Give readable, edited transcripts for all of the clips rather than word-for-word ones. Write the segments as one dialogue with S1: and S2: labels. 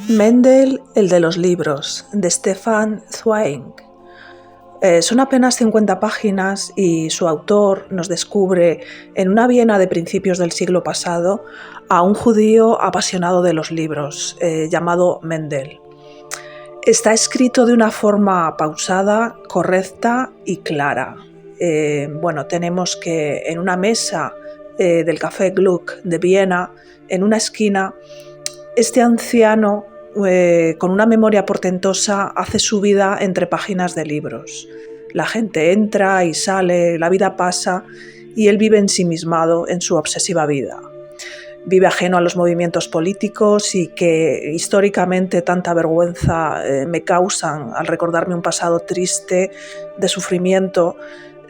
S1: Mendel, el de los libros, de Stefan Zweig. Son apenas 50 páginas y su autor nos descubre en una Viena de principios del siglo pasado a un judío apasionado de los libros, llamado Mendel. Está escrito de una forma pausada, correcta y clara. Tenemos que en una mesa del Café Gluck de Viena, en una esquina, este anciano, con una memoria portentosa, hace su vida entre páginas de libros. La gente entra y sale, la vida pasa y él vive ensimismado en su obsesiva vida. Vive ajeno a los movimientos políticos y que históricamente tanta vergüenza me causan al recordarme un pasado triste de sufrimiento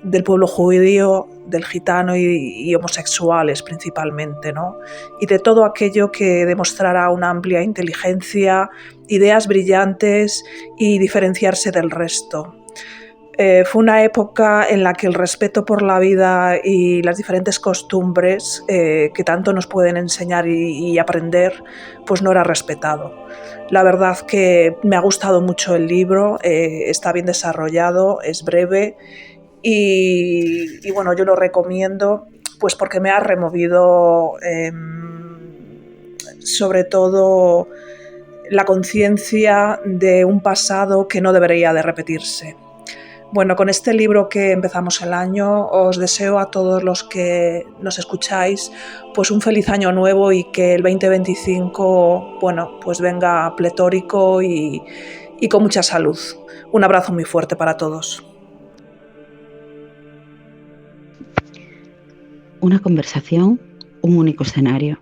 S1: del pueblo judío, del gitano y homosexuales principalmente, ¿no? Y de todo aquello que demostrará una amplia inteligencia, ideas brillantes y diferenciarse del resto. Fue una época en la que el respeto por la vida y las diferentes costumbres que tanto nos pueden enseñar y aprender, pues no era respetado. La verdad que me ha gustado mucho el libro, está bien desarrollado, es breve y bueno, yo lo recomiendo pues porque me ha removido sobre todo la conciencia de un pasado que no debería de repetirse. Bueno, con este libro que empezamos el año, os deseo a todos los que nos escucháis pues un feliz año nuevo y que el 2025 pues venga pletórico y con mucha salud. Un abrazo muy fuerte para todos.
S2: Una conversación, un único escenario.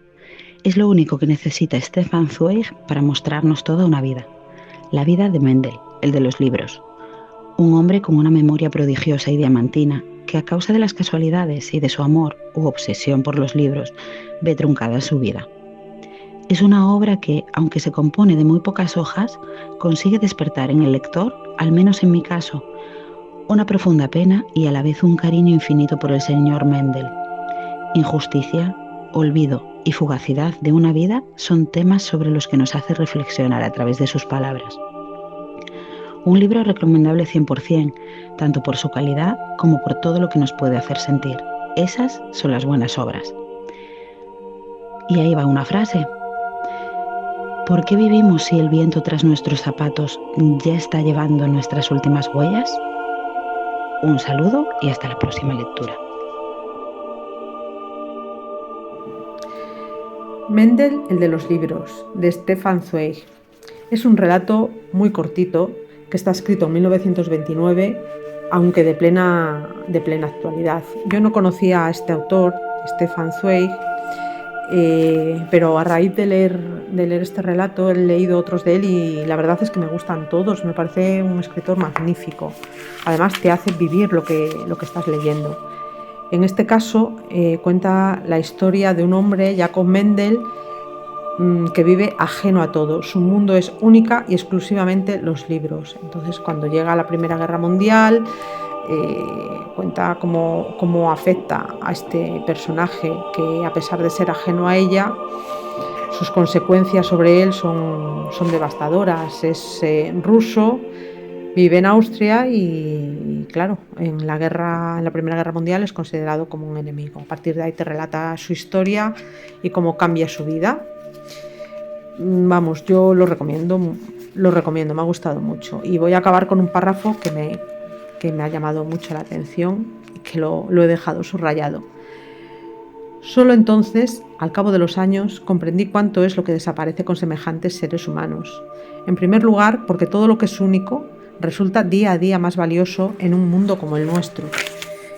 S2: Es lo único que necesita Stefan Zweig para mostrarnos toda una vida. La vida de Mendel, el de los libros. Un hombre con una memoria prodigiosa y diamantina que a causa de las casualidades y de su amor u obsesión por los libros ve truncada su vida. Es una obra que, aunque se compone de muy pocas hojas, consigue despertar en el lector, al menos en mi caso, una profunda pena y a la vez un cariño infinito por el señor Mendel. Injusticia, olvido y fugacidad de una vida son temas sobre los que nos hace reflexionar a través de sus palabras. Un libro recomendable 100%, tanto por su calidad como por todo lo que nos puede hacer sentir. Esas son las buenas obras. Y ahí va una frase. ¿Por qué vivimos si el viento tras nuestros zapatos ya está llevando nuestras últimas huellas? Un saludo y hasta la próxima lectura.
S3: Mendel, el de los libros, de Stefan Zweig. Es un relato muy cortito que está escrito en 1929, aunque de plena actualidad. Yo no conocía a este autor, Stefan Zweig, pero a raíz de leer este relato he leído otros de él y la verdad es que me gustan todos. Me parece un escritor magnífico. Además te hace vivir lo que estás leyendo. En este caso cuenta la historia de un hombre, Jacob Mendel, que vive ajeno a todo. Su mundo es única y exclusivamente los libros. Entonces, cuando llega la Primera Guerra Mundial, cuenta cómo afecta a este personaje que, a pesar de ser ajeno a ella, sus consecuencias sobre él son devastadoras. Es ruso, vive en Austria y claro, en la Primera Guerra Mundial es considerado como un enemigo. A partir de ahí te relata su historia y cómo cambia su vida. Vamos, yo lo recomiendo, me ha gustado mucho. Y voy a acabar con un párrafo que me ha llamado mucho la atención y que lo he dejado subrayado. Solo entonces, al cabo de los años, comprendí cuánto es lo que desaparece con semejantes seres humanos. En primer lugar, porque todo lo que es único resulta día a día más valioso en un mundo como el nuestro,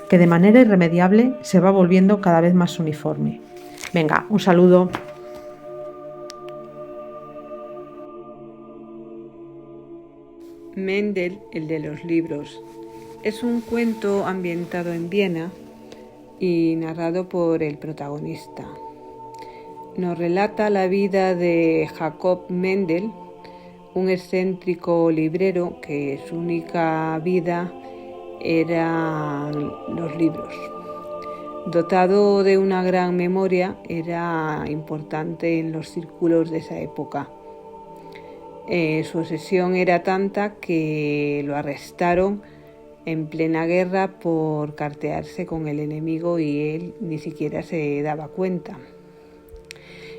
S3: que de manera irremediable se va volviendo cada vez más uniforme. Venga, un saludo.
S4: Mendel, el de los libros, es un cuento ambientado en Viena y narrado por el protagonista. Nos relata la vida de Jacob Mendel, un excéntrico librero que su única vida eran los libros. Dotado de una gran memoria, era importante en los círculos de esa época. Su obsesión era tanta que lo arrestaron en plena guerra por cartearse con el enemigo y él ni siquiera se daba cuenta.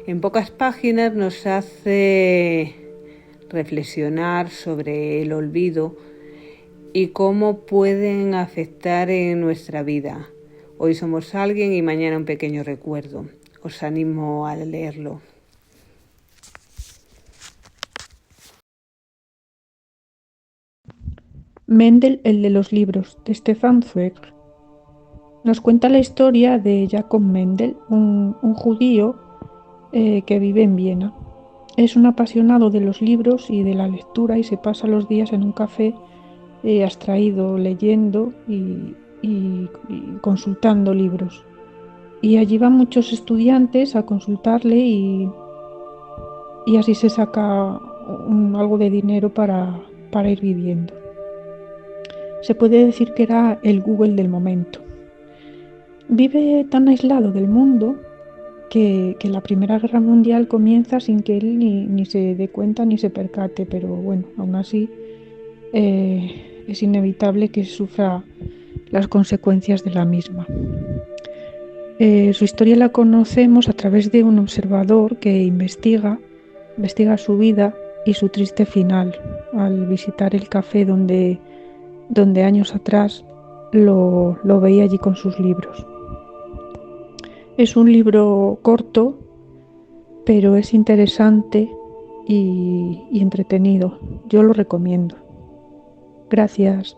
S4: En pocas páginas nos hace reflexionar sobre el olvido y cómo pueden afectar en nuestra vida. Hoy somos alguien y mañana un pequeño recuerdo. Os animo a leerlo.
S5: Mendel, el de los libros, de Stefan Zweig. Nos cuenta la historia de Jacob Mendel, un judío que vive en Viena. Es un apasionado de los libros y de la lectura y se pasa los días en un café abstraído, leyendo y consultando libros. Y allí van muchos estudiantes a consultarle y así se saca algo de dinero para ir viviendo. Se puede decir que era el Google del momento. Vive tan aislado del mundo que la Primera Guerra Mundial comienza sin que él ni se dé cuenta ni se percate, pero bueno, aún así es inevitable que sufra las consecuencias de la misma. Su historia la conocemos a través de un observador que investiga su vida y su triste final al visitar el café donde años atrás lo veía allí con sus libros. Es un libro corto, pero es interesante y entretenido. Yo lo recomiendo. Gracias.